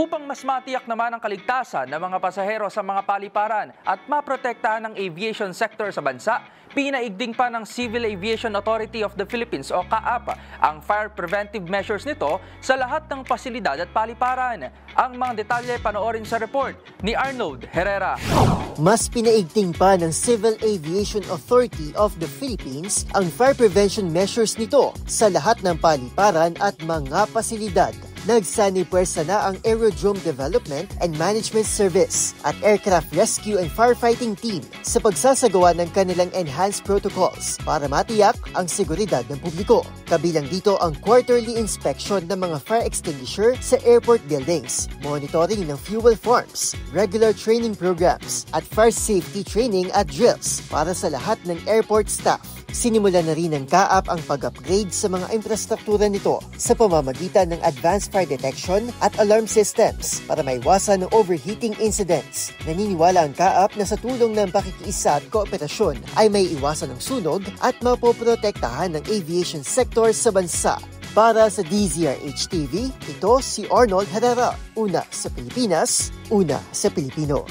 Upang mas matiyak naman ang kaligtasan ng mga pasahero sa mga paliparan at maprotektahan ang aviation sector sa bansa, pinaigting pa ng Civil Aviation Authority of the Philippines o CAAP ang fire preventive measures nito sa lahat ng pasilidad at paliparan. Ang mga detalye panoorin sa report ni Arnold Herrera. Mas pinaigting pa ng Civil Aviation Authority of the Philippines ang fire prevention measures nito sa lahat ng paliparan at mga pasilidad. Nagsanipuwersa na ang Aerodrome Development and Management Service at Aircraft Rescue and Firefighting Team sa pagsasagawa ng kanilang enhanced protocols para matiyak ang seguridad ng publiko. Kabilang dito ang quarterly inspection ng mga fire extinguisher sa airport buildings, monitoring ng fuel forms, regular training programs at fire safety training at drills para sa lahat ng airport staff. Sinimulan na rin ng CAAP ang pag-upgrade sa mga infrastruktura nito sa pamamagitan ng advanced fire detection at alarm systems para maiwasan ng overheating incidents. Naniniwala ang CAAP na sa tulong ng pakikiisa at kooperasyon ay may iwasan ng sunog at mapoprotektahan ng aviation sector sa bansa. Para sa DZRH-TV, ito si Arnold Herrera. Una sa Pilipinas, una sa Pilipino.